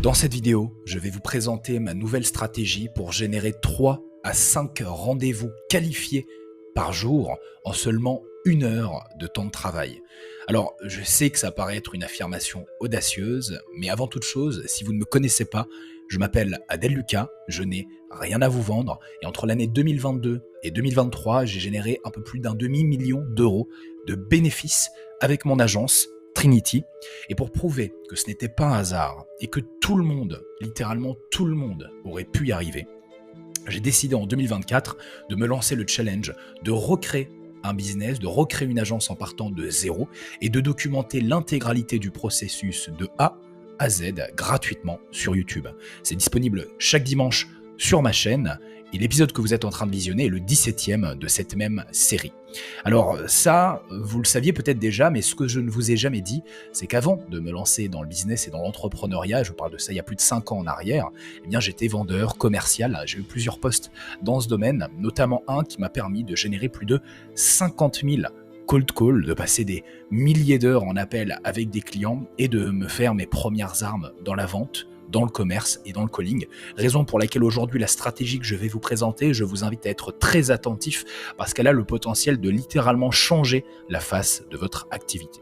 Dans cette vidéo, je vais vous présenter ma nouvelle stratégie pour générer 3 à 5 rendez-vous qualifiés par jour en seulement 1 heure de temps de travail. Alors, je sais que ça paraît être une affirmation audacieuse, mais avant toute chose, si vous ne me connaissez pas, je m'appelle Adèle Lucas, je n'ai rien à vous vendre, et entre l'année 2022 et 2023, j'ai généré un peu plus d'un demi-million d'euros de bénéfices avec mon agence Trinity. Et pour prouver que ce n'était pas un hasard et que tout le monde, littéralement tout le monde, aurait pu y arriver, j'ai décidé en 2024 de me lancer le challenge de recréer un business, de recréer une agence en partant de zéro et de documenter l'intégralité du processus de A à Z gratuitement sur YouTube. C'est disponible chaque dimanche sur ma chaîne et l'épisode que vous êtes en train de visionner est le 17e de cette même série. Alors ça, vous le saviez peut-être déjà, mais ce que je ne vous ai jamais dit, c'est qu'avant de me lancer dans le business et dans l'entrepreneuriat, je vous parle de ça il y a plus de 5 ans en arrière, eh bien j'étais vendeur commercial, j'ai eu plusieurs postes dans ce domaine, notamment un qui m'a permis de générer plus de 50 000 cold call, de passer des milliers d'heures en appel avec des clients et de me faire mes premières armes dans la vente, dans le commerce et dans le calling. Raison pour laquelle aujourd'hui la stratégie que je vais vous présenter, je vous invite à être très attentif parce qu'elle a le potentiel de littéralement changer la face de votre activité.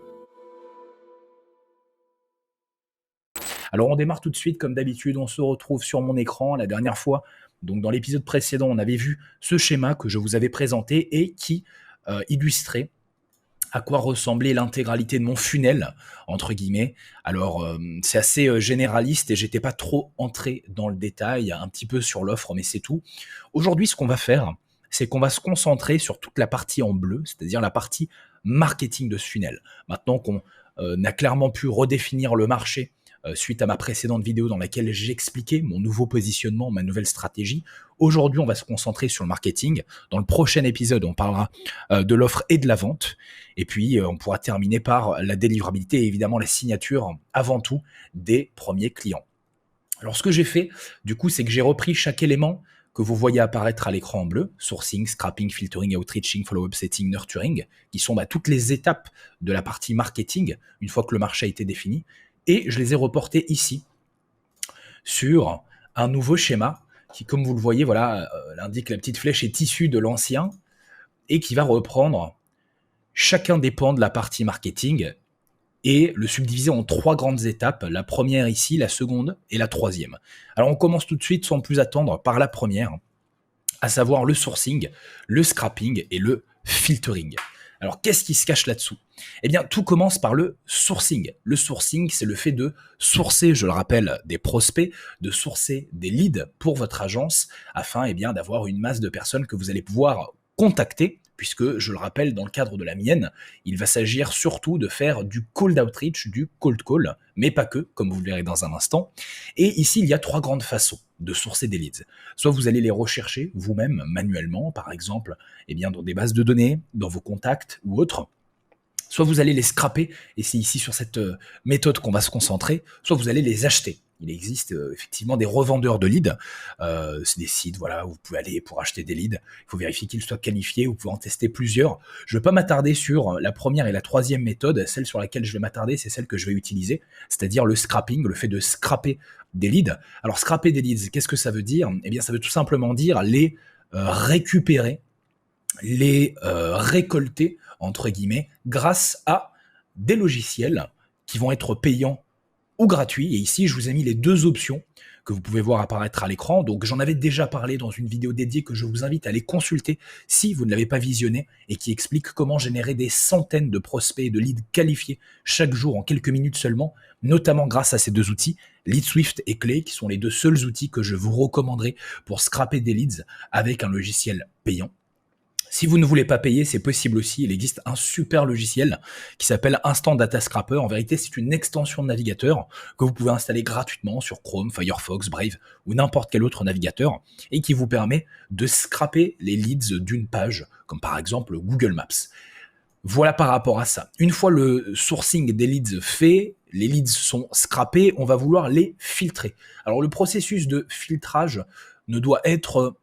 Alors on démarre tout de suite comme d'habitude, on se retrouve sur mon écran. La dernière fois, donc dans l'épisode précédent, on avait vu ce schéma que je vous avais présenté et qui illustrait à quoi ressemblait l'intégralité de mon funnel, entre guillemets. Alors, c'est assez généraliste et j'étais pas trop entré dans le détail, un petit peu sur l'offre, mais c'est tout. Aujourd'hui, ce qu'on va faire, c'est qu'on va se concentrer sur toute la partie en bleu, c'est-à-dire la partie marketing de ce funnel. Maintenant qu'on a clairement pu redéfinir le marché suite à ma précédente vidéo dans laquelle j'expliquais mon nouveau positionnement, ma nouvelle stratégie. Aujourd'hui, on va se concentrer sur le marketing. Dans le prochain épisode, on parlera de l'offre et de la vente. Et puis, on pourra terminer par la délivrabilité et évidemment la signature avant tout des premiers clients. Alors, ce que j'ai fait, du coup, c'est que j'ai repris chaque élément que vous voyez apparaître à l'écran en bleu, sourcing, scrapping, filtering, outreaching, follow-up, setting, nurturing, qui sont toutes les étapes de la partie marketing, une fois que le marché a été défini. Et je les ai reportés ici sur un nouveau schéma qui, comme vous le voyez, voilà, indique la petite flèche est issue de l'ancien et qui va reprendre chacun des pans de la partie marketing et le subdiviser en 3 grandes étapes. La première ici, la seconde et la troisième. Alors on commence tout de suite sans plus attendre par la première, à savoir le sourcing, le scrapping et le filtering. Alors, qu'est-ce qui se cache là-dessous ? Eh bien, tout commence par le sourcing. Le sourcing, c'est le fait de sourcer, je le rappelle, des prospects, de sourcer des leads pour votre agence afin d'avoir une masse de personnes que vous allez pouvoir contacter, puisque, je le rappelle, dans le cadre de la mienne, il va s'agir surtout de faire du cold outreach, du cold call, mais pas que, comme vous le verrez dans un instant. Et ici, il y a 3 grandes façons de sourcer des leads. Soit vous allez les rechercher vous-même manuellement, par exemple, dans des bases de données, dans vos contacts ou autres. Soit vous allez les scraper, et c'est ici sur cette méthode qu'on va se concentrer, soit vous allez les acheter. Il existe effectivement des revendeurs de leads, c'est des sites où vous pouvez aller pour acheter des leads, il faut vérifier qu'ils soient qualifiés, vous pouvez en tester plusieurs. Je ne vais pas m'attarder sur la première et la troisième méthode, celle sur laquelle je vais m'attarder, c'est celle que je vais utiliser, c'est-à-dire le scrapping, le fait de scraper des leads. Alors scraper des leads, qu'est-ce que ça veut dire ? Eh bien ça veut tout simplement dire les récupérer, les récolter, entre guillemets, grâce à des logiciels qui vont être payants ou gratuits. Et ici, je vous ai mis les 2 options que vous pouvez voir apparaître à l'écran. Donc, j'en avais déjà parlé dans une vidéo dédiée que je vous invite à aller consulter si vous ne l'avez pas visionnée et qui explique comment générer des centaines de prospects et de leads qualifiés chaque jour en quelques minutes seulement, notamment grâce à ces 2 outils, LeadSwift et Clay, qui sont les 2 seuls outils que je vous recommanderai pour scraper des leads avec un logiciel payant. Si vous ne voulez pas payer, c'est possible aussi. Il existe un super logiciel qui s'appelle Instant Data Scrapper. En vérité, c'est une extension de navigateur que vous pouvez installer gratuitement sur Chrome, Firefox, Brave ou n'importe quel autre navigateur et qui vous permet de scraper les leads d'une page, comme par exemple Google Maps. Voilà par rapport à ça. Une fois le sourcing des leads fait, les leads sont scrapés, on va vouloir les filtrer. Alors le processus de filtrage ne doit être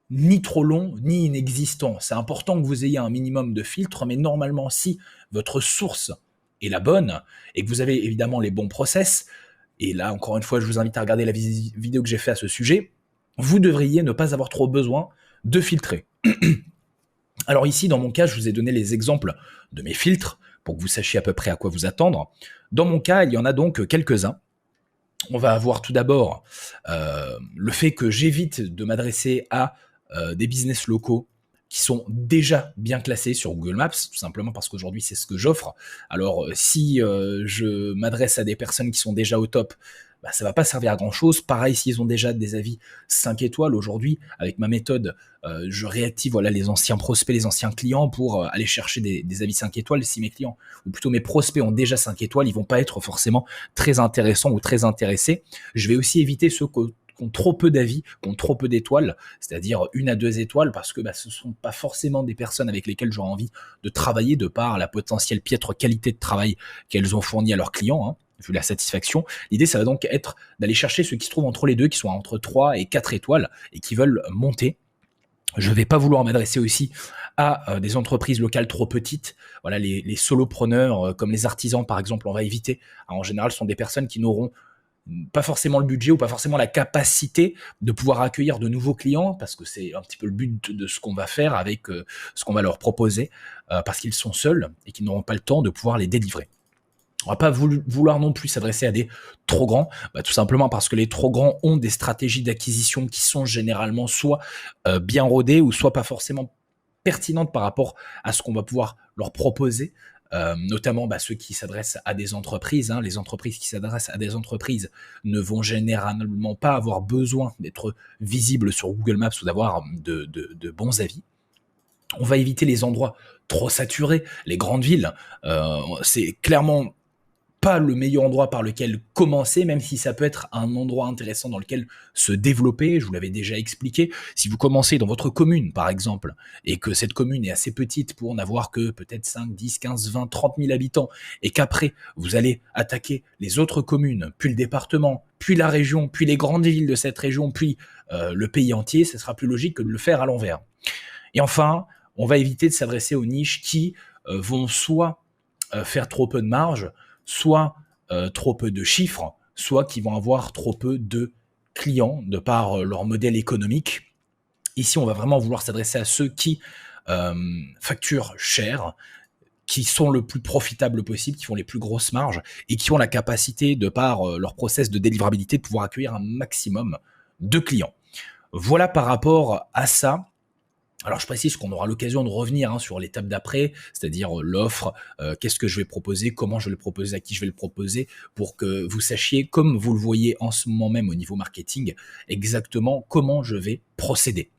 ni trop long, ni inexistant. C'est important que vous ayez un minimum de filtres, mais normalement, si votre source est la bonne et que vous avez évidemment les bons process, et là encore une fois je vous invite à regarder la vidéo que j'ai fait à ce sujet, vous devriez ne pas avoir trop besoin de filtrer. Alors ici, dans mon cas, je vous ai donné les exemples de mes filtres pour que vous sachiez à peu près à quoi vous attendre. Dans mon cas, il y en a donc quelques-uns. On va avoir tout d'abord le fait que j'évite de m'adresser à des business locaux qui sont déjà bien classés sur Google Maps, tout simplement parce qu'aujourd'hui c'est ce que j'offre. Alors si je m'adresse à des personnes qui sont déjà au top, bah, ça va pas servir à grand chose. Pareil, s'ils ont déjà des avis 5 étoiles aujourd'hui, avec ma méthode, je réactive voilà, les anciens prospects, les anciens clients pour aller chercher des avis 5 étoiles. Si mes clients, ou plutôt mes prospects ont déjà 5 étoiles, ils vont pas être forcément très intéressants ou très intéressés. Je vais aussi éviter ceux qui ont trop peu d'avis, qui ont trop peu d'étoiles, c'est-à-dire 1 à 2 étoiles, parce que ce ne sont pas forcément des personnes avec lesquelles j'aurais envie de travailler de par la potentielle piètre qualité de travail qu'elles ont fourni à leurs clients, hein, vu la satisfaction. L'idée, ça va donc être d'aller chercher ceux qui se trouvent entre les deux, qui sont entre 3 et 4 étoiles, et qui veulent monter. Je ne vais pas vouloir m'adresser aussi à des entreprises locales trop petites. Voilà, les solopreneurs, comme les artisans par exemple, on va éviter. Alors, en général, ce sont des personnes qui n'auront pas forcément le budget ou pas forcément la capacité de pouvoir accueillir de nouveaux clients, parce que c'est un petit peu le but de ce qu'on va faire avec ce qu'on va leur proposer, parce qu'ils sont seuls et qu'ils n'auront pas le temps de pouvoir les délivrer. On va pas vouloir non plus s'adresser à des trop grands, tout simplement parce que les trop grands ont des stratégies d'acquisition qui sont généralement soit bien rodées ou soit pas forcément pertinentes par rapport à ce qu'on va pouvoir leur proposer. Notamment ceux qui s'adressent à des entreprises. Hein. Les entreprises qui s'adressent à des entreprises ne vont généralement pas avoir besoin d'être visibles sur Google Maps ou d'avoir de bons avis. On va éviter les endroits trop saturés, les grandes villes. C'est clairement pas le meilleur endroit par lequel commencer, même si ça peut être un endroit intéressant dans lequel se développer. Je vous l'avais déjà expliqué. Si vous commencez dans votre commune, par exemple, et que cette commune est assez petite pour n'avoir que peut-être 5, 10, 15, 20, 30 000 habitants, et qu'après, vous allez attaquer les autres communes, puis le département, puis la région, puis les grandes villes de cette région, puis le pays entier, ce sera plus logique que de le faire à l'envers. Et enfin, on va éviter de s'adresser aux niches qui vont soit faire trop peu de marge, soit trop peu de chiffres, soit qui vont avoir trop peu de clients de par leur modèle économique. Ici, on va vraiment vouloir s'adresser à ceux qui facturent cher, qui sont le plus profitables possible, qui font les plus grosses marges et qui ont la capacité, de par leur process de délivrabilité, de pouvoir accueillir un maximum de clients. Voilà par rapport à ça. Alors je précise qu'on aura l'occasion de revenir sur l'étape d'après, c'est-à-dire l'offre, qu'est-ce que je vais proposer, comment je vais le proposer, à qui je vais le proposer, pour que vous sachiez, comme vous le voyez en ce moment même au niveau marketing, exactement comment je vais procéder.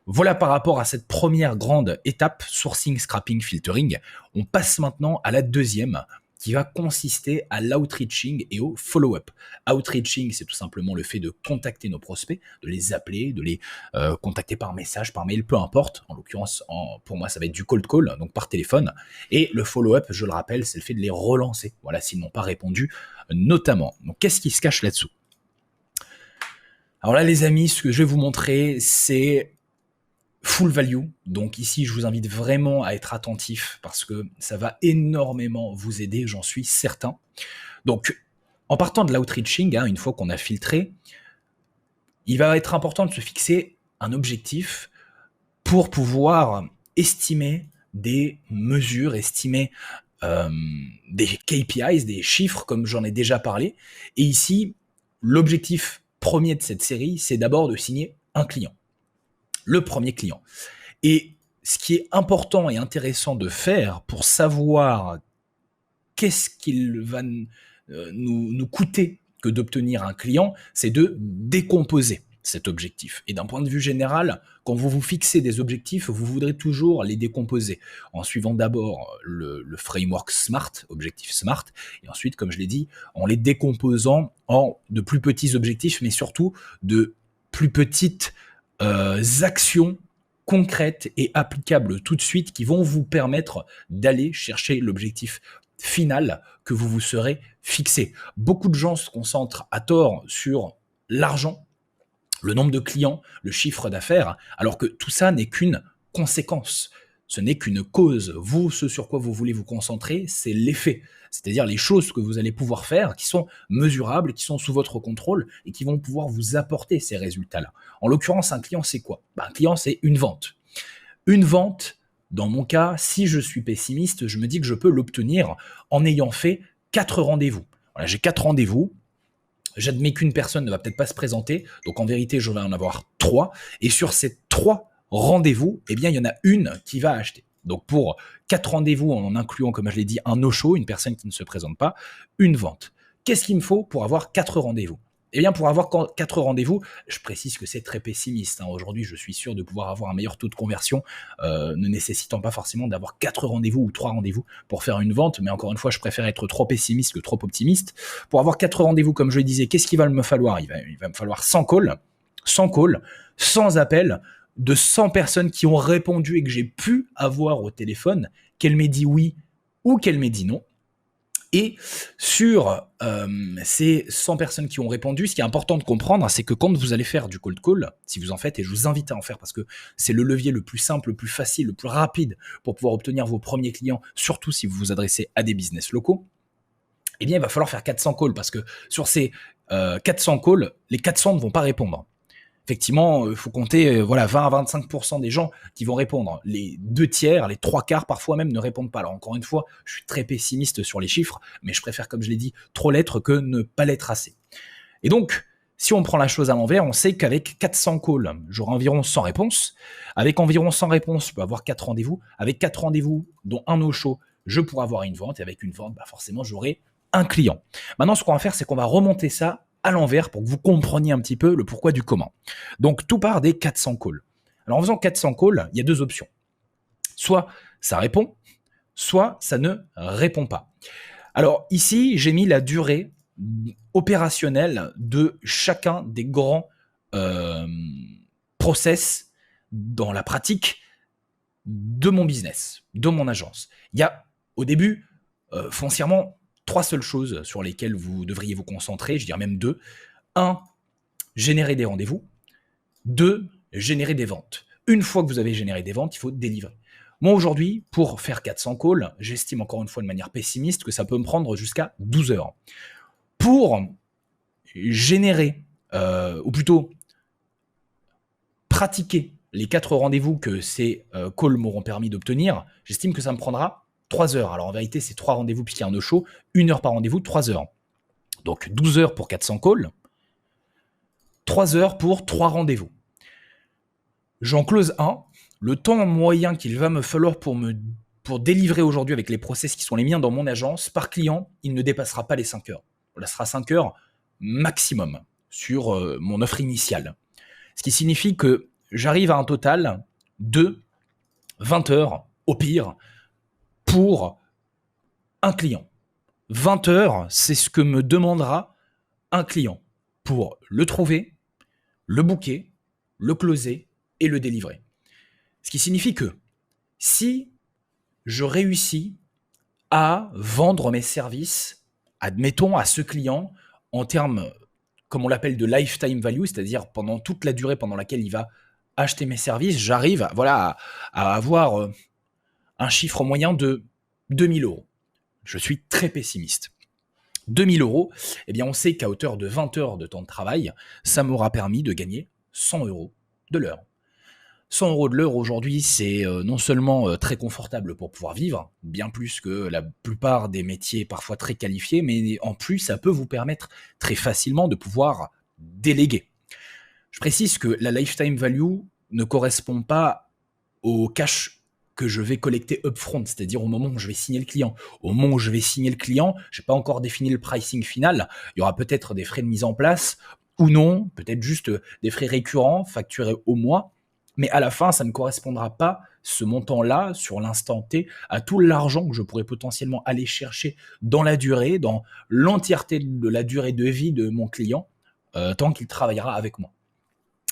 Voilà par rapport à cette première grande étape, sourcing, scrapping, filtering. On passe maintenant à la deuxième, qui va consister à l'outreaching et au follow-up. Outreaching, c'est tout simplement le fait de contacter nos prospects, de les appeler, de les contacter par message, par mail, peu importe. En l'occurrence, pour moi, ça va être du cold call, donc par téléphone. Et le follow-up, je le rappelle, c'est le fait de les relancer, voilà, s'ils n'ont pas répondu, notamment. Donc, qu'est-ce qui se cache là-dessous? Alors là, les amis, ce que je vais vous montrer, c'est full value. Donc ici, je vous invite vraiment à être attentif parce que ça va énormément vous aider, j'en suis certain. Donc, en partant de l'outreaching, une fois qu'on a filtré, il va être important de se fixer un objectif pour pouvoir estimer des mesures, estimer des KPIs, des chiffres, comme j'en ai déjà parlé. Et ici, l'objectif premier de cette série, c'est d'abord de signer un client. Le premier client. Et ce qui est important et intéressant de faire pour savoir qu'est-ce qu'il va nous coûter que d'obtenir un client, c'est de décomposer cet objectif. Et d'un point de vue général, quand vous vous fixez des objectifs, vous voudrez toujours les décomposer en suivant d'abord le framework SMART, objectif SMART, et ensuite, comme je l'ai dit, en les décomposant en de plus petits objectifs, mais surtout de plus petites actions concrètes et applicables tout de suite qui vont vous permettre d'aller chercher l'objectif final que vous vous serez fixé. Beaucoup de gens se concentrent à tort sur l'argent, le nombre de clients, le chiffre d'affaires, alors que tout ça n'est qu'une conséquence. ce n'est qu'une cause. Vous, ce sur quoi vous voulez vous concentrer, c'est l'effet. C'est-à-dire les choses que vous allez pouvoir faire, qui sont mesurables, qui sont sous votre contrôle et qui vont pouvoir vous apporter ces résultats-là. En l'occurrence, un client, c'est quoi? Un client, c'est une vente. Une vente, dans mon cas, si je suis pessimiste, je me dis que je peux l'obtenir en ayant fait 4 rendez-vous. Voilà, j'ai 4 rendez-vous. J'admets qu'une personne ne va peut-être pas se présenter, donc en vérité, je vais en avoir 3. Et sur ces 3 rendez-vous, eh bien, il y en a une qui va acheter. Donc pour 4 rendez-vous, en incluant, comme je l'ai dit, un no-show, une personne qui ne se présente pas, une vente. Qu'est-ce qu'il me faut pour avoir 4 rendez-vous? Eh bien, pour avoir 4 rendez-vous, je précise que c'est très pessimiste. Aujourd'hui, je suis sûr de pouvoir avoir un meilleur taux de conversion, ne nécessitant pas forcément d'avoir 4 rendez-vous ou 3 rendez-vous pour faire une vente. Mais encore une fois, je préfère être trop pessimiste que trop optimiste. Pour avoir 4 rendez-vous, comme je le disais, qu'est-ce qu'il va me falloir? Il va me falloir 100 calls, 100 appels de 100 personnes qui ont répondu et que j'ai pu avoir au téléphone, qu'elle m'ait dit oui ou qu'elle m'ait dit non. Et sur ces 100 personnes qui ont répondu, ce qui est important de comprendre, c'est que quand vous allez faire du cold call, si vous en faites, et je vous invite à en faire parce que c'est le levier le plus simple, le plus facile, le plus rapide pour pouvoir obtenir vos premiers clients, surtout si vous vous adressez à des business locaux, eh bien, il va falloir faire 400 calls parce que sur ces 400 calls, les 400 ne vont pas répondre. Effectivement, il faut compter 20 à 25% des gens qui vont répondre. Les 2 tiers, les 3 quarts parfois même ne répondent pas. Alors encore une fois, je suis très pessimiste sur les chiffres, mais je préfère, comme je l'ai dit, trop l'être que ne pas l'être assez. Et donc, si on prend la chose à l'envers, on sait qu'avec 400 calls, j'aurai environ 100 réponses. Avec environ 100 réponses, je peux avoir 4 rendez-vous. Avec 4 rendez-vous, dont un no-show, je pourrai avoir une vente. Et avec une vente, forcément, j'aurai un client. Maintenant, ce qu'on va faire, c'est qu'on va remonter ça à l'envers pour que vous compreniez un petit peu le pourquoi du comment. Donc, tout part des 400 calls. Alors, en faisant 400 calls, il y a 2 options. Soit ça répond, soit ça ne répond pas. Alors, ici, j'ai mis la durée opérationnelle de chacun des grands process dans la pratique de mon business, de mon agence. Il y a, au début, foncièrement, 3 seules choses sur lesquelles vous devriez vous concentrer, je dirais même 2. 1, générer des rendez-vous. 2, générer des ventes. Une fois que vous avez généré des ventes, il faut délivrer. Moi, aujourd'hui, pour faire 400 calls, j'estime encore une fois de manière pessimiste que ça peut me prendre jusqu'à 12 heures. Pour générer, ou plutôt pratiquer les 4 rendez-vous que ces calls m'auront permis d'obtenir, j'estime que ça me prendra 3 heures. Alors en vérité, c'est 3 rendez-vous puisqu'il y a un no-show, 1 heure par rendez-vous, 3 heures. Donc 12 heures pour 400 calls, 3 heures pour 3 rendez-vous. J'en close un. Le temps moyen qu'il va me falloir pour délivrer aujourd'hui avec les process qui sont les miens dans mon agence, par client, il ne dépassera pas les 5 heures. Là, ce sera 5 heures maximum sur mon offre initiale. Ce qui signifie que j'arrive à un total de 20 heures, au pire, pour un client. 20 heures, c'est ce que me demandera un client pour le trouver, le booker, le closer et le délivrer. Ce qui signifie que si je réussis à vendre mes services, admettons, à ce client en termes, comme on l'appelle, de lifetime value, c'est-à-dire pendant toute la durée pendant laquelle il va acheter mes services, j'arrive à avoir un chiffre moyen de 2000 euros. Je suis très pessimiste. 2000 euros, eh bien on sait qu'à hauteur de 20 heures de temps de travail, ça m'aura permis de gagner 100 euros de l'heure. 100 euros de l'heure aujourd'hui, c'est non seulement très confortable pour pouvoir vivre, bien plus que la plupart des métiers parfois très qualifiés, mais en plus, ça peut vous permettre très facilement de pouvoir déléguer. Je précise que la lifetime value ne correspond pas au cash que je vais collecter upfront, c'est-à-dire au moment où je vais signer le client. Au moment où je vais signer le client, je n'ai pas encore défini le pricing final. Il y aura peut-être des frais de mise en place ou non, peut-être juste des frais récurrents facturés au mois. Mais à la fin, ça ne correspondra pas, ce montant-là, sur l'instant T, à tout l'argent que je pourrais potentiellement aller chercher dans la durée, dans l'entièreté de la durée de vie de mon client, tant qu'il travaillera avec moi.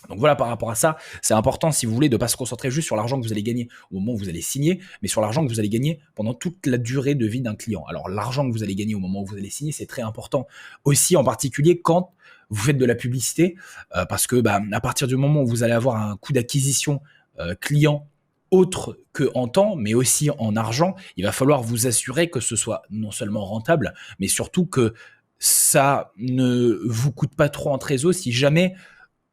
Donc voilà, par rapport à ça, c'est important, si vous voulez, de ne pas se concentrer juste sur l'argent que vous allez gagner au moment où vous allez signer, mais sur l'argent que vous allez gagner pendant toute la durée de vie d'un client. Alors l'argent que vous allez gagner au moment où vous allez signer, c'est très important. Aussi, en particulier, quand vous faites de la publicité, parce que à partir du moment où vous allez avoir un coût d'acquisition client autre qu'en temps, mais aussi en argent. Il va falloir vous assurer que ce soit non seulement rentable, mais surtout que ça ne vous coûte pas trop en trésor si jamais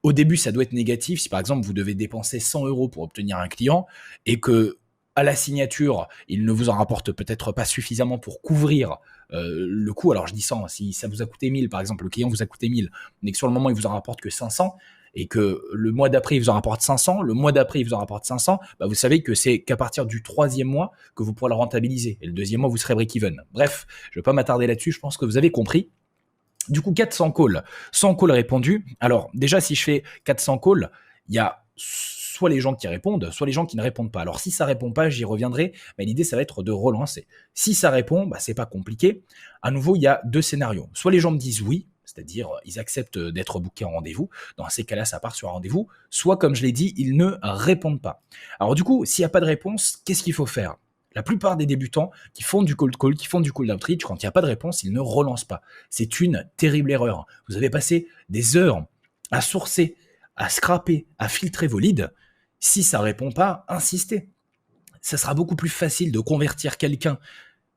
au début ça doit être négatif. Si par exemple vous devez dépenser 100 € pour obtenir un client et que à la signature il ne vous en rapporte peut-être pas suffisamment pour couvrir le coût. Alors je dis 100, si ça vous a coûté 1000 par exemple, le client vous a coûté 1000, mais que sur le moment il vous en rapporte que 500, et que le mois d'après il vous en rapporte 500, le mois d'après il vous en rapporte 500, bah vous savez que c'est qu'à partir du 3e mois que vous pourrez le rentabiliser, et le 2e mois vous serez break-even. Bref, je ne vais pas m'attarder là-dessus, je pense que vous avez compris. Du coup, 400 calls, 100 calls répondus. Alors déjà, si je fais 400 calls, il y a soit les gens qui répondent, soit les gens qui ne répondent pas. Alors si ça répond pas, j'y reviendrai, mais l'idée ça va être de relancer. Si ça répond, bah, c'est pas compliqué. À nouveau, il y a 2 scénarios. Soit les gens me disent oui, c'est-à-dire ils acceptent d'être bookés en rendez-vous. Dans ces cas-là, ça part sur un rendez-vous. Soit, comme je l'ai dit, ils ne répondent pas. Alors du coup, s'il n'y a pas de réponse, qu'est-ce qu'il faut faire ? La plupart des débutants qui font du cold call, qui font du cold outreach, quand il n'y a pas de réponse, ils ne relancent pas. C'est une terrible erreur. Vous avez passé des heures à sourcer, à scraper, à filtrer vos leads. Si ça ne répond pas, insistez. Ça sera beaucoup plus facile de convertir quelqu'un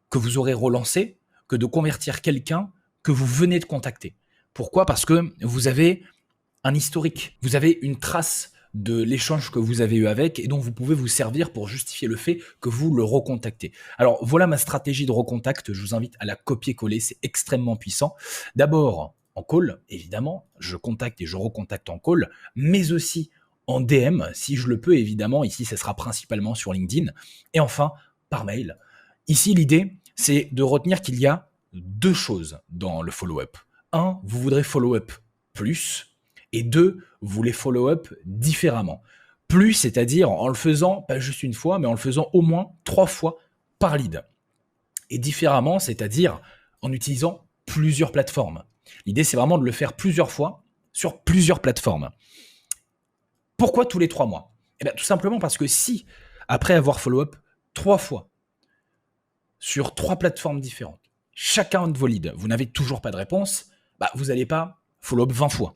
que vous aurez relancé que de convertir quelqu'un que vous venez de contacter. Pourquoi ? Parce que vous avez un historique, vous avez une trace de l'échange que vous avez eu avec et dont vous pouvez vous servir pour justifier le fait que vous le recontactez. Alors voilà ma stratégie de recontact, je vous invite à la copier-coller, c'est extrêmement puissant. D'abord en call, évidemment, je contacte et je recontacte en call, mais aussi en DM, si je le peux évidemment, ici ça sera principalement sur LinkedIn, et enfin par mail. Ici l'idée c'est de retenir qu'il y a 2 choses dans le follow-up. 1, vous voudrez follow-up plus, et 2, vous voulez follow-up différemment. Plus, c'est-à-dire en le faisant pas juste une fois, mais en le faisant au moins 3 fois par lead. Et différemment, c'est-à-dire en utilisant plusieurs plateformes. L'idée, c'est vraiment de le faire plusieurs fois sur plusieurs plateformes. Pourquoi tous les 3 mois ? Eh bien, tout simplement parce que si, après avoir follow-up 3 fois sur 3 plateformes différentes, chacun de vos leads, vous n'avez toujours pas de réponse, bah, vous n'allez pas follow-up 20 fois.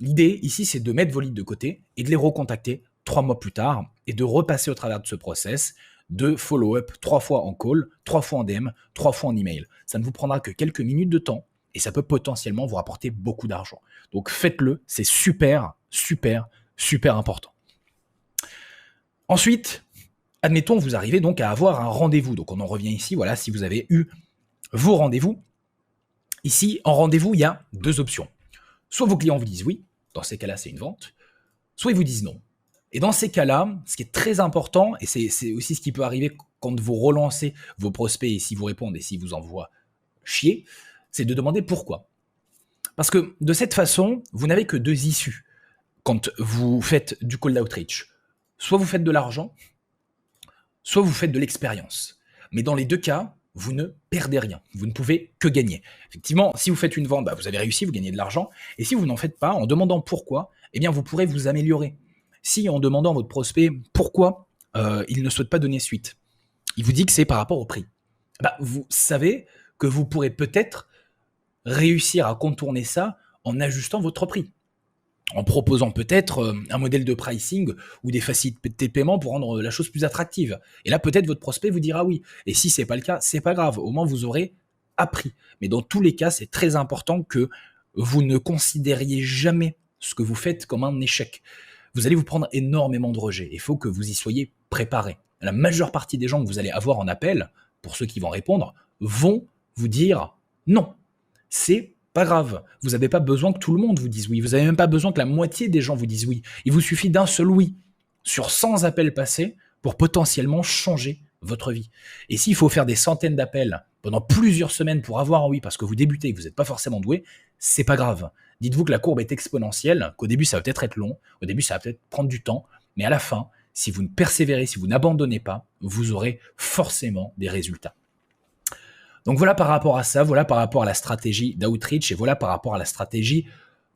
L'idée ici, c'est de mettre vos leads de côté et de les recontacter 3 mois plus tard et de repasser au travers de ce process de follow-up 3 fois en call, 3 fois en DM, 3 fois en email. Ça ne vous prendra que quelques minutes de temps et ça peut potentiellement vous rapporter beaucoup d'argent. Donc faites-le, c'est super, super, super important. Ensuite, admettons, vous arrivez donc à avoir un rendez-vous. Donc on en revient ici, voilà, si vous avez eu vos rendez-vous. Ici, en rendez-vous, il y a 2 options. Soit vos clients vous disent oui, dans ces cas-là, c'est une vente, soit ils vous disent non. Et dans ces cas-là, ce qui est très important, et c'est aussi ce qui peut arriver quand vous relancez vos prospects et s'ils vous répondent et s'ils vous envoient chier, c'est de demander pourquoi. Parce que de cette façon, vous n'avez que 2 issues quand vous faites du cold outreach. Soit vous faites de l'argent, soit vous faites de l'expérience. Mais dans les 2 cas, vous ne perdez rien. Vous ne pouvez que gagner. Effectivement, si vous faites une vente, bah, vous avez réussi, vous gagnez de l'argent. Et si vous n'en faites pas, en demandant pourquoi, eh bien, vous pourrez vous améliorer. Si en demandant à votre prospect pourquoi il ne souhaite pas donner suite, il vous dit que c'est par rapport au prix, bah, vous savez que vous pourrez peut-être réussir à contourner ça en ajustant votre prix, en proposant peut-être un modèle de pricing ou des facilités de paiement pour rendre la chose plus attractive. Et là, peut-être votre prospect vous dira oui. Et si c'est pas le cas, c'est pas grave. Au moins, vous aurez appris. Mais dans tous les cas, c'est très important que vous ne considériez jamais ce que vous faites comme un échec. Vous allez vous prendre énormément de rejets. Il faut que vous y soyez préparé. La majeure partie des gens que vous allez avoir en appel, pour ceux qui vont répondre, vont vous dire non. C'est pas grave. Vous n'avez pas besoin que tout le monde vous dise oui. Vous n'avez même pas besoin que la moitié des gens vous disent oui. Il vous suffit d'un seul oui sur 100 appels passés pour potentiellement changer votre vie. Et s'il faut faire des centaines d'appels pendant plusieurs semaines pour avoir un oui parce que vous débutez et que vous n'êtes pas forcément doué, c'est pas grave. Dites-vous que la courbe est exponentielle, qu'au début ça va peut-être être long, au début ça va peut-être prendre du temps, mais à la fin, si vous ne persévérez, si vous n'abandonnez pas, vous aurez forcément des résultats. Donc voilà par rapport à ça, voilà par rapport à la stratégie d'outreach et voilà par rapport à la stratégie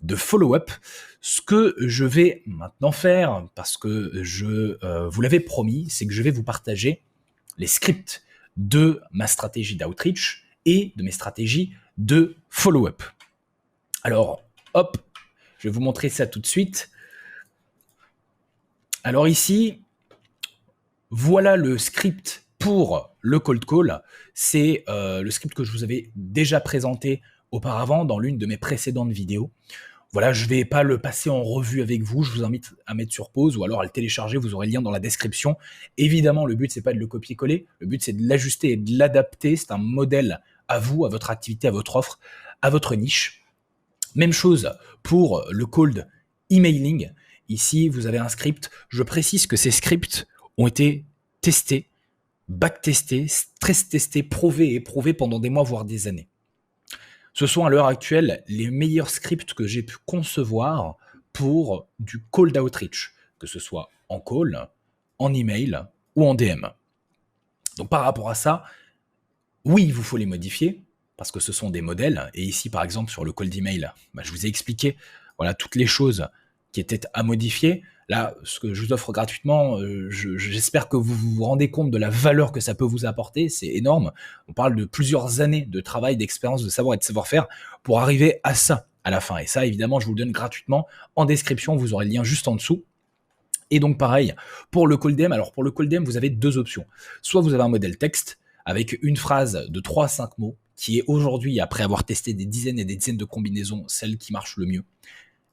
de follow-up. Ce que je vais maintenant faire, parce que je vous l'avais promis, c'est que je vais vous partager les scripts de ma stratégie d'outreach et de mes stratégies de follow-up. Alors, hop, je vais vous montrer ça tout de suite. Alors ici, Voilà le script pour le cold call. C'est le script que je vous avais déjà présenté auparavant dans l'une de mes précédentes vidéos. Voilà, je ne vais pas le passer en revue avec vous. Je vous invite à mettre sur pause ou alors à le télécharger. Vous aurez le lien dans la description. Évidemment, le but, c'est pas de le copier-coller. Le but, c'est de l'ajuster et de l'adapter. C'est un modèle à vous, à votre activité, à votre offre, à votre niche. Même chose pour le cold emailing. Ici, vous avez un script. Je précise que ces scripts ont été testés, backtestés, stress-testés, prouvés et éprouvés pendant des mois, voire des années. Ce sont à l'heure actuelle les meilleurs scripts que j'ai pu concevoir pour du cold outreach, que ce soit en call, en email ou en DM. Donc par rapport à ça, oui, il vous faut les modifier, parce que ce sont des modèles. Et ici, par exemple, sur le cold email, je vous ai expliqué voilà, toutes les choses qui étaient à modifier. Là, ce que je vous offre gratuitement, j'espère que vous vous rendez compte de la valeur que ça peut vous apporter. C'est énorme. On parle de plusieurs années de travail, d'expérience, de savoir et de savoir-faire pour arriver à ça à la fin. Et ça, évidemment, je vous le donne gratuitement en description. Vous aurez le lien juste en dessous. Et donc, pareil, pour le call DM, alors pour le call DM, vous avez deux options. Soit vous avez un modèle texte avec une phrase de 3 à 5 mots qui est aujourd'hui, après avoir testé des dizaines et des dizaines de combinaisons, celle qui marche le mieux.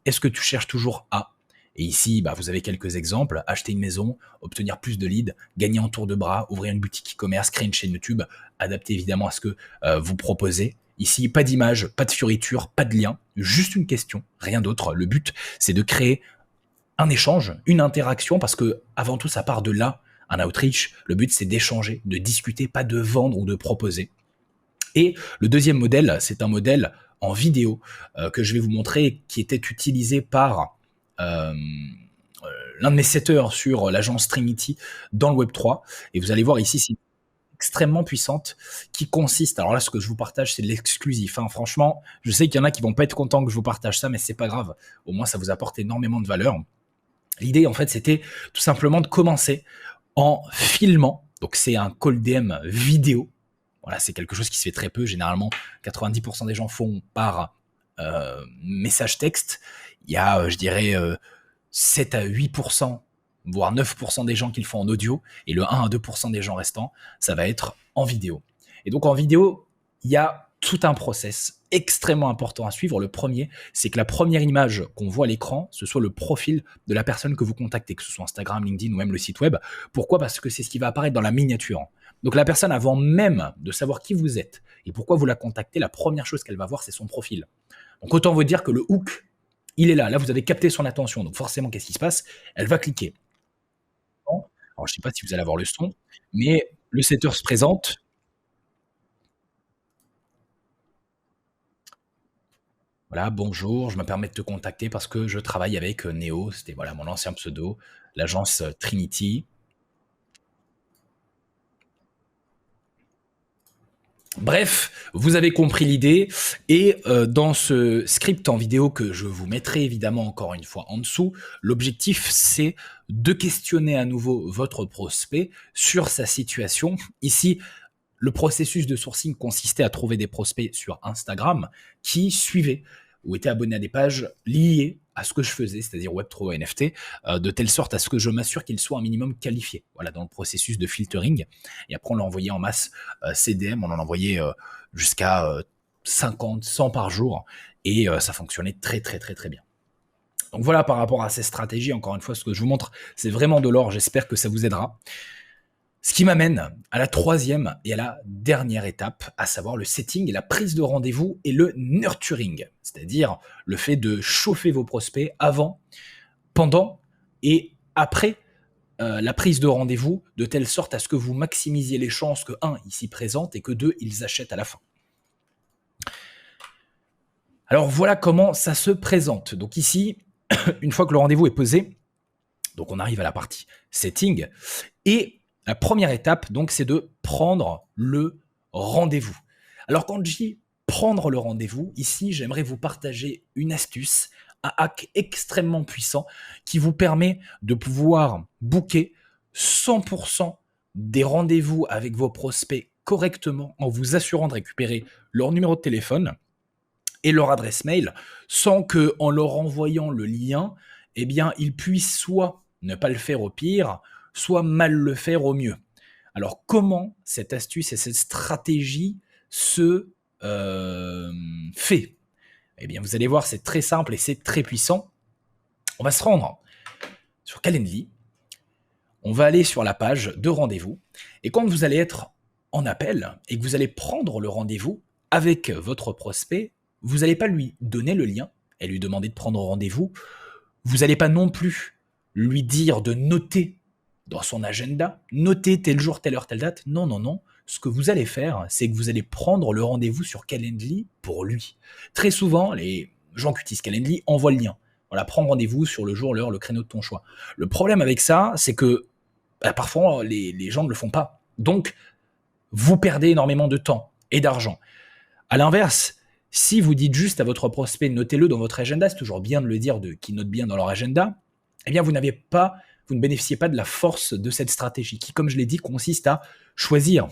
Est-ce que tu cherches toujours à? Et ici, vous avez quelques exemples. Acheter une maison, obtenir plus de leads, gagner en tour de bras, ouvrir une boutique e-commerce, créer une chaîne YouTube, adapté évidemment à ce que vous proposez. Ici, pas d'image, pas de fioriture, pas de lien, juste une question, rien d'autre. Le but, c'est de créer un échange, une interaction, parce que avant tout, ça part de là, un outreach. Le but, c'est d'échanger, de discuter, pas de vendre ou de proposer. Et le deuxième modèle, c'est un modèle en vidéo que je vais vous montrer, qui était utilisé par l'un de mes setters sur l'agence Trinity dans le Web3. Et vous allez voir ici, c'est extrêmement puissante qui consiste, alors là, ce que je vous partage, c'est de l'exclusif. Hein. Franchement, je sais qu'il y en a qui vont pas être contents que je vous partage ça, mais c'est pas grave. Au moins, ça vous apporte énormément de valeur. L'idée, en fait, c'était tout simplement de commencer en filmant. Donc, c'est un call DM vidéo. Voilà, c'est quelque chose qui se fait très peu. Généralement, 90% des gens font par message texte. Il y a, je dirais, 7 à 8%, voire 9% des gens qui le font en audio. Et le 1 à 2% des gens restants, ça va être en vidéo. Et donc, en vidéo, il y a tout un process extrêmement important à suivre. Le premier, c'est que la première image qu'on voit à l'écran, ce soit le profil de la personne que vous contactez, que ce soit Instagram, LinkedIn ou même le site web. Pourquoi? Parce que c'est ce qui va apparaître dans la miniature. Donc la personne, avant même de savoir qui vous êtes et pourquoi vous la contactez, la première chose qu'elle va voir, c'est son profil. Donc autant vous dire que le hook, il est là. Là, vous avez capté son attention. Donc forcément, qu'est-ce qui se passe? Elle va cliquer. Alors, je ne sais pas si vous allez avoir le son, mais le setter se présente. Voilà, bonjour, je me permets de te contacter parce que je travaille avec Neo, c'était voilà mon ancien pseudo, l'agence Trinity. Bref, vous avez compris l'idée. Et dans ce script en vidéo que je vous mettrai évidemment encore une fois en dessous, l'objectif c'est de questionner à nouveau votre prospect sur sa situation. Ici, le processus de sourcing consistait à trouver des prospects sur Instagram qui suivaient ou étaient abonnés à des pages liées à ce que je faisais, c'est-à-dire Web3 NFT, de telle sorte à ce que je m'assure qu'ils soient un minimum qualifiés, voilà, dans le processus de filtering. Et après, on l'a envoyé en masse CDM, on en envoyait jusqu'à 50, 100 par jour, et ça fonctionnait très, très, très, très bien. Donc voilà, par rapport à ces stratégies, encore une fois, ce que je vous montre, c'est vraiment de l'or, j'espère que ça vous aidera. Ce qui m'amène à la troisième et à la dernière étape, à savoir le setting et la prise de rendez-vous et le nurturing, c'est-à-dire le fait de chauffer vos prospects avant, pendant et après la prise de rendez-vous, de telle sorte à ce que vous maximisiez les chances que, un, ils s'y présentent et que, deux, ils achètent à la fin. Alors voilà comment ça se présente. Donc ici, une fois que le rendez-vous est posé, donc on arrive à la partie setting et la première étape, donc, c'est de prendre le rendez-vous. Alors, quand je dis prendre le rendez-vous, ici, j'aimerais vous partager une astuce, un hack extrêmement puissant qui vous permet de pouvoir booker 100% des rendez-vous avec vos prospects correctement en vous assurant de récupérer leur numéro de téléphone et leur adresse mail sans que, en leur envoyant le lien, eh bien, ils puissent soit ne pas le faire au pire, soit mal le faire au mieux. Alors comment cette astuce et cette stratégie se fait? Eh bien, vous allez voir, c'est très simple et c'est très puissant. On va se rendre sur Calendly. On va aller sur la page de rendez-vous. Et quand vous allez être en appel et que vous allez prendre le rendez-vous avec votre prospect, vous n'allez pas lui donner le lien et lui demander de prendre rendez-vous. Vous n'allez pas non plus lui dire de noter dans son agenda, noter tel jour, telle heure, telle date. Non, non, non. Ce que vous allez faire, c'est que vous allez prendre le rendez-vous sur Calendly pour lui. Très souvent, les gens qui utilisent Calendly envoient le lien. Voilà, prends rendez-vous sur le jour, l'heure, le créneau de ton choix. Le problème avec ça, c'est que parfois, les gens ne le font pas. Donc, vous perdez énormément de temps et d'argent. À l'inverse, si vous dites juste à votre prospect, notez-le dans votre agenda, c'est toujours bien de le dire qu'ils notent bien dans leur agenda, eh bien, vous ne bénéficiez pas de la force de cette stratégie qui, comme je l'ai dit, consiste à choisir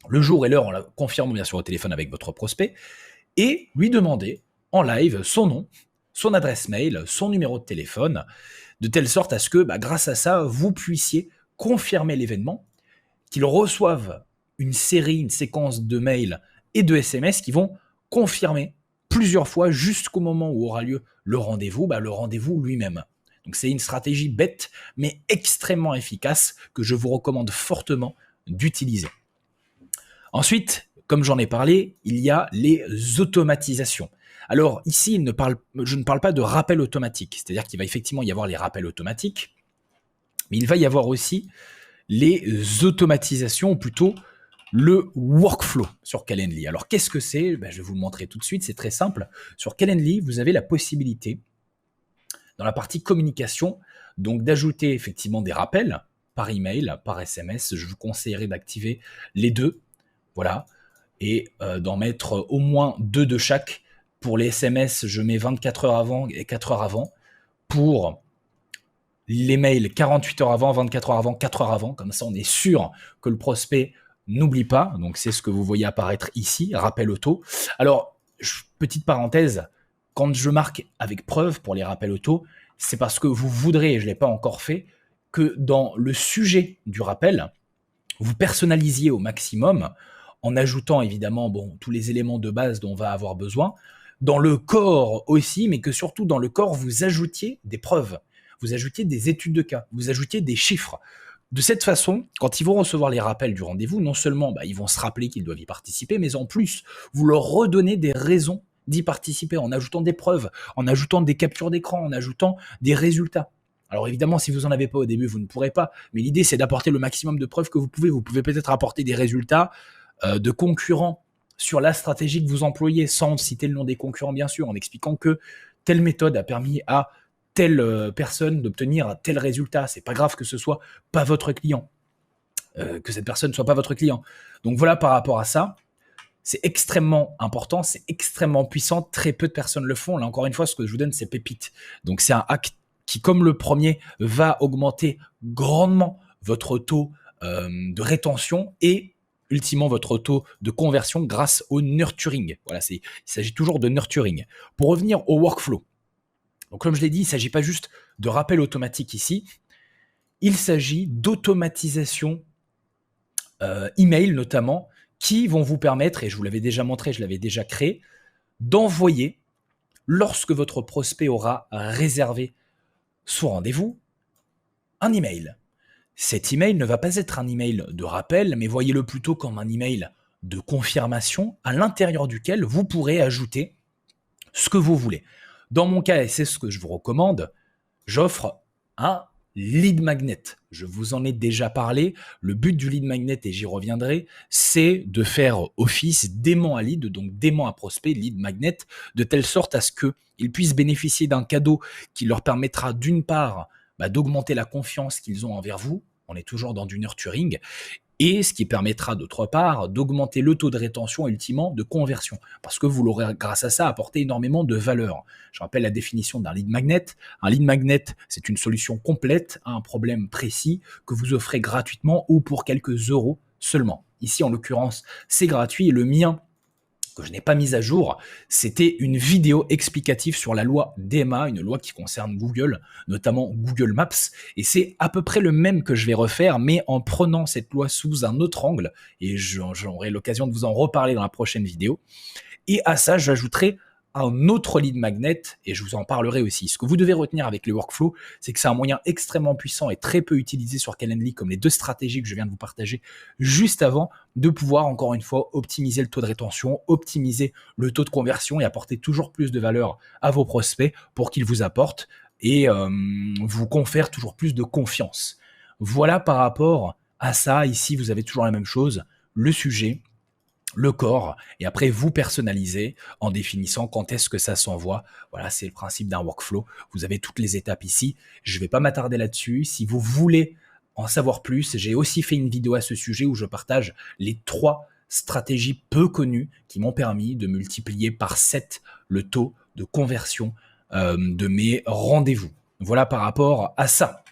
le jour et l'heure en la confirmant bien sûr au téléphone avec votre prospect et lui demander en live son nom, son adresse mail, son numéro de téléphone, de telle sorte à ce que, grâce à ça, vous puissiez confirmer l'événement, qu'il reçoive une séquence de mails et de SMS qui vont confirmer plusieurs fois jusqu'au moment où aura lieu le rendez-vous lui-même. Donc c'est une stratégie bête, mais extrêmement efficace que je vous recommande fortement d'utiliser. Ensuite, comme j'en ai parlé, il y a les automatisations. Alors ici, je ne parle pas de rappel automatique, c'est-à-dire qu'il va effectivement y avoir les rappels automatiques, mais il va y avoir aussi les automatisations, ou plutôt le workflow sur Calendly. Alors qu'est-ce que c'est ? Je vais vous le montrer tout de suite, c'est très simple. Sur Calendly, vous avez la possibilité, dans la partie communication, donc d'ajouter effectivement des rappels par email, par SMS. Je vous conseillerais d'activer les deux, voilà, et d'en mettre au moins 2 de chaque. Pour les SMS, je mets 24 heures avant et 4 heures avant. Pour les mails, 48 heures avant, 24 heures avant, 4 heures avant. Comme ça, on est sûr que le prospect n'oublie pas. Donc, c'est ce que vous voyez apparaître ici, rappel auto. Alors, petite parenthèse, quand je marque avec preuve pour les rappels auto, c'est parce que vous voudrez, et je ne l'ai pas encore fait, que dans le sujet du rappel, vous personnalisiez au maximum en ajoutant évidemment tous les éléments de base dont on va avoir besoin. Dans le corps aussi, mais que surtout dans le corps, vous ajoutiez des preuves, vous ajoutiez des études de cas, vous ajoutiez des chiffres. De cette façon, quand ils vont recevoir les rappels du rendez-vous, non seulement ils vont se rappeler qu'ils doivent y participer, mais en plus, vous leur redonnez des raisons d'y participer en ajoutant des preuves, en ajoutant des captures d'écran, en ajoutant des résultats. Alors évidemment, si vous n'en avez pas au début, vous ne pourrez pas, mais l'idée, c'est d'apporter le maximum de preuves que vous pouvez. Vous pouvez peut-être apporter des résultats de concurrents sur la stratégie que vous employez, sans citer le nom des concurrents, bien sûr, en expliquant que telle méthode a permis à telle personne d'obtenir tel résultat. C'est pas grave que ce soit pas votre client, que cette personne ne soit pas votre client. Donc voilà, par rapport à ça, c'est extrêmement important, c'est extrêmement puissant. Très peu de personnes le font. Là, encore une fois, ce que je vous donne, c'est pépite. Donc c'est un hack qui, comme le premier, va augmenter grandement votre taux de rétention et ultimement votre taux de conversion grâce au nurturing. Voilà, il s'agit toujours de nurturing. Pour revenir au workflow, donc comme je l'ai dit, il ne s'agit pas juste de rappel automatique ici, il s'agit d'automatisation email notamment, qui vont vous permettre, et je vous l'avais déjà montré, je l'avais déjà créé, d'envoyer, lorsque votre prospect aura réservé son rendez-vous, un email. Cet email ne va pas être un email de rappel, mais voyez-le plutôt comme un email de confirmation à l'intérieur duquel vous pourrez ajouter ce que vous voulez. Dans mon cas, et c'est ce que je vous recommande, j'offre un lead magnet. Je vous en ai déjà parlé. Le but du lead magnet, et j'y reviendrai, c'est de faire office d'aimant à lead, donc d'aimant à prospect, lead magnet, de telle sorte à ce qu'ils puissent bénéficier d'un cadeau qui leur permettra d'une part d'augmenter la confiance qu'ils ont envers vous. On est toujours dans du nurturing. Et ce qui permettra d'autre part d'augmenter le taux de rétention et ultimement de conversion. Parce que vous l'aurez grâce à ça apporté énormément de valeur. Je rappelle la définition d'un lead magnet. Un lead magnet, c'est une solution complète à un problème précis que vous offrez gratuitement ou pour quelques euros seulement. Ici, en l'occurrence, c'est gratuit et le mien que je n'ai pas mise à jour, c'était une vidéo explicative sur la loi DMA, une loi qui concerne Google, notamment Google Maps, et c'est à peu près le même que je vais refaire, mais en prenant cette loi sous un autre angle, et j'aurai l'occasion de vous en reparler dans la prochaine vidéo. Et à ça, j'ajouterai un autre lead magnet, et je vous en parlerai aussi. Ce que vous devez retenir avec les workflows, c'est que c'est un moyen extrêmement puissant et très peu utilisé sur Calendly, comme les deux stratégies que je viens de vous partager juste avant, de pouvoir, encore une fois, optimiser le taux de rétention, optimiser le taux de conversion et apporter toujours plus de valeur à vos prospects pour qu'ils vous apportent et vous confèrent toujours plus de confiance. Voilà par rapport à ça. Ici, vous avez toujours la même chose, le sujet, le corps, et après vous personnalisez en définissant quand est-ce que ça s'envoie. Voilà, c'est le principe d'un workflow. Vous avez toutes les étapes ici. Je ne vais pas m'attarder là-dessus. Si vous voulez en savoir plus, j'ai aussi fait une vidéo à ce sujet où je partage les 3 stratégies peu connues qui m'ont permis de multiplier par 7 le taux de conversion de mes rendez-vous. Voilà par rapport à ça.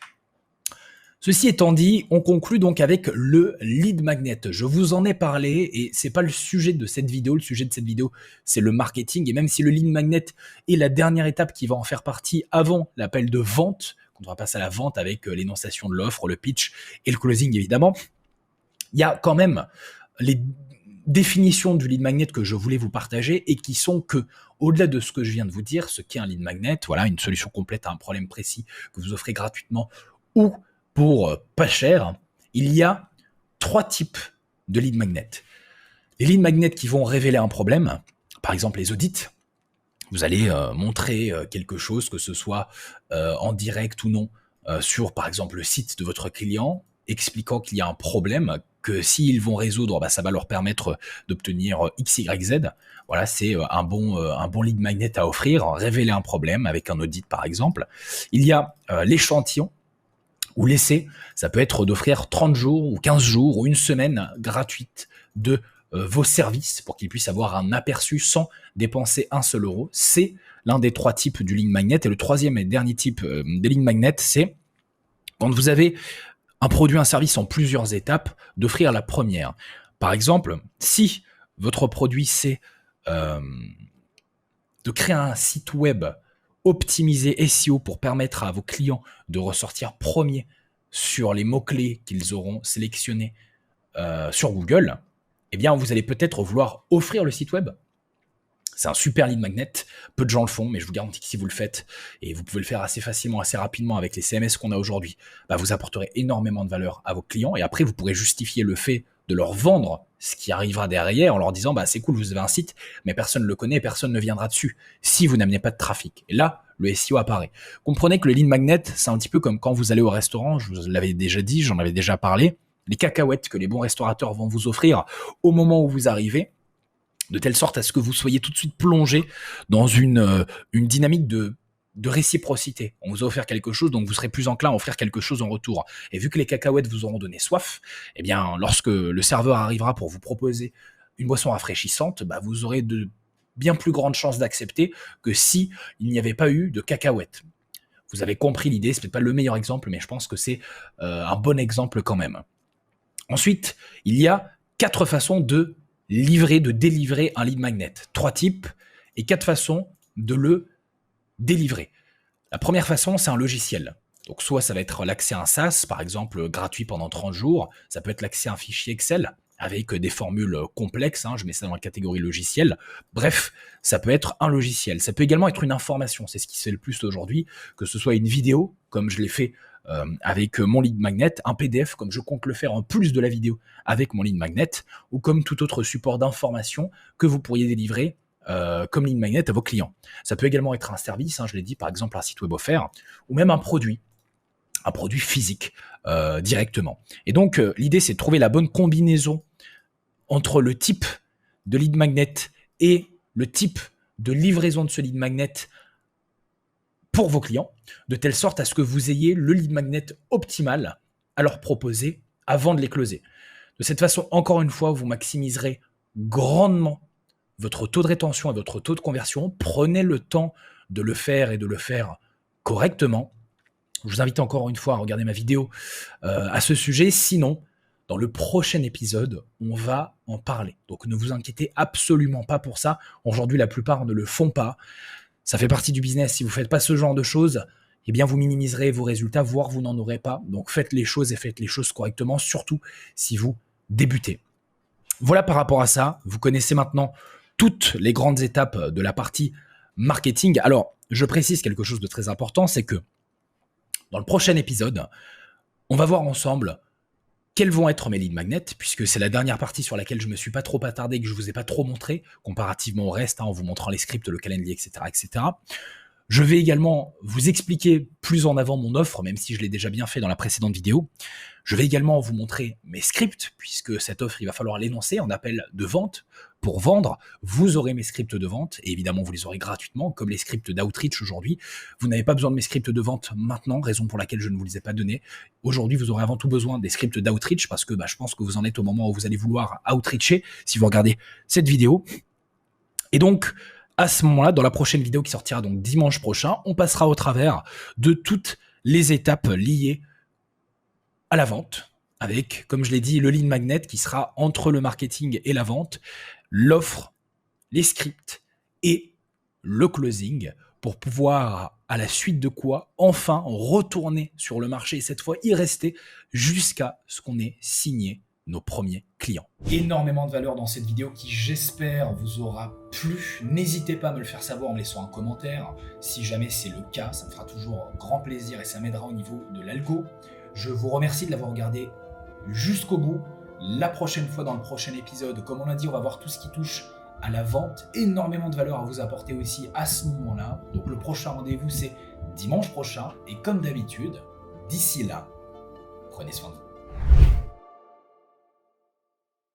Ceci étant dit, on conclut donc avec le lead magnet. Je vous en ai parlé et c'est pas le sujet de cette vidéo. Le sujet de cette vidéo, c'est le marketing. Et même si le lead magnet est la dernière étape qui va en faire partie avant l'appel de vente, quand on va passer à la vente avec l'énonciation de l'offre, le pitch et le closing évidemment, il y a quand même les définitions du lead magnet que je voulais vous partager et qui sont que, au-delà de ce que je viens de vous dire, ce qu'est un lead magnet, voilà, une solution complète à un problème précis que vous offrez gratuitement ou pour pas cher, il y a 3 types de lead magnets. Les lead magnets qui vont révéler un problème, par exemple les audits. Vous allez montrer quelque chose, que ce soit en direct ou non, sur par exemple le site de votre client, expliquant qu'il y a un problème, que s'ils vont résoudre, ça va leur permettre d'obtenir X, Y, Z. Voilà, c'est un bon lead magnet à offrir, révéler un problème avec un audit par exemple. Il y a l'échantillon, ou l'essai, ça peut être d'offrir 30 jours ou 15 jours ou une semaine gratuite de vos services pour qu'ils puissent avoir un aperçu sans dépenser un seul euro. C'est l'un des 3 types du lead magnet. Et le troisième et dernier type de lead magnet, c'est quand vous avez un produit, un service en plusieurs étapes, d'offrir la première. Par exemple, si votre produit, c'est de créer un site web optimiser SEO pour permettre à vos clients de ressortir premiers sur les mots-clés qu'ils auront sélectionnés sur Google, eh bien, vous allez peut-être vouloir offrir le site web. C'est un super lead magnet. Peu de gens le font, mais je vous garantis que si vous le faites, et vous pouvez le faire assez facilement, assez rapidement avec les CMS qu'on a aujourd'hui, vous apporterez énormément de valeur à vos clients. Et après, vous pourrez justifier le fait de leur vendre ce qui arrivera derrière en leur disant c'est cool, vous avez un site, mais personne ne le connaît, personne ne viendra dessus si vous n'amenez pas de trafic. Et là, le SEO apparaît. Comprenez que le lead magnet, c'est un petit peu comme quand vous allez au restaurant, je vous l'avais déjà dit, j'en avais déjà parlé, les cacahuètes que les bons restaurateurs vont vous offrir au moment où vous arrivez, de telle sorte à ce que vous soyez tout de suite plongé dans une dynamique de réciprocité. On vous a offert quelque chose, donc vous serez plus enclin à offrir quelque chose en retour. Et vu que les cacahuètes vous auront donné soif, eh bien, lorsque le serveur arrivera pour vous proposer une boisson rafraîchissante, vous aurez de bien plus grandes chances d'accepter que si il n'y avait pas eu de cacahuètes. Vous avez compris l'idée, c'est peut-être pas le meilleur exemple, mais je pense que c'est un bon exemple quand même. Ensuite, il y a 4 façons de délivrer un lead magnet. 3 types et 4 façons de le délivrer. La première façon, c'est un logiciel. Donc soit ça va être l'accès à un SaaS, par exemple gratuit pendant 30 jours, ça peut être l'accès à un fichier Excel avec des formules complexes, je mets ça dans la catégorie logiciel. Bref, ça peut être un logiciel. Ça peut également être une information, c'est ce qui se fait le plus aujourd'hui, que ce soit une vidéo, comme je l'ai fait avec mon lead magnet, un PDF, comme je compte le faire en plus de la vidéo avec mon lead magnet, ou comme tout autre support d'information que vous pourriez délivrer comme lead magnet à vos clients. Ça peut également être un service, je l'ai dit, par exemple un site web offert, ou même un produit physique directement. Et donc, l'idée, c'est de trouver la bonne combinaison entre le type de lead magnet et le type de livraison de ce lead magnet pour vos clients, de telle sorte à ce que vous ayez le lead magnet optimal à leur proposer avant de les closer. De cette façon, encore une fois, vous maximiserez grandement votre taux de rétention et votre taux de conversion. Prenez le temps de le faire et de le faire correctement. Je vous invite encore une fois à regarder ma vidéo à ce sujet. Sinon, Dans le prochain épisode, on va en parler. Donc ne vous inquiétez absolument pas pour ça. Aujourd'hui, la plupart ne le font pas. Ça fait partie du business. Si vous ne faites pas ce genre de choses, eh bien vous minimiserez vos résultats, voire vous n'en aurez pas. Donc faites les choses et faites les choses correctement, surtout si vous débutez. Voilà par rapport à ça. Vous connaissez maintenant toutes les grandes étapes de la partie marketing. Alors, je précise quelque chose de très important, c'est que dans le prochain épisode, on va voir ensemble quels vont être mes lead magnets, puisque c'est la dernière partie sur laquelle je ne me suis pas trop attardé, que je ne vous ai pas trop montré, comparativement au reste, en vous montrant les scripts, le calendrier, etc., etc. Je vais également vous expliquer plus en avant mon offre, même si je l'ai déjà bien fait dans la précédente vidéo. Je vais également vous montrer mes scripts, puisque cette offre, il va falloir l'énoncer en appel de vente. Pour vendre, vous aurez mes scripts de vente, et évidemment, vous les aurez gratuitement, comme les scripts d'Outreach aujourd'hui. Vous n'avez pas besoin de mes scripts de vente maintenant, raison pour laquelle je ne vous les ai pas donnés. Aujourd'hui, vous aurez avant tout besoin des scripts d'Outreach, parce que je pense que vous en êtes au moment où vous allez vouloir outreacher, si vous regardez cette vidéo. Et donc, à ce moment-là, dans la prochaine vidéo qui sortira donc dimanche prochain, on passera au travers de toutes les étapes liées à la vente, avec, comme je l'ai dit, le lead magnet qui sera entre le marketing et la vente, l'offre, les scripts et le closing, pour pouvoir, à la suite de quoi, enfin retourner sur le marché et cette fois y rester jusqu'à ce qu'on ait signé nos premiers clients. Énormément de valeur dans cette vidéo qui, j'espère, vous aura plu. N'hésitez pas à me le faire savoir en me laissant un commentaire. Si jamais c'est le cas, ça me fera toujours grand plaisir et ça m'aidera au niveau de l'algo. Je vous remercie de l'avoir regardé jusqu'au bout. La prochaine fois, dans le prochain épisode, comme on l'a dit, on va voir tout ce qui touche à la vente. Énormément de valeur à vous apporter aussi à ce moment-là. Donc le prochain rendez-vous, c'est dimanche prochain. Et comme d'habitude, d'ici là, prenez soin de vous.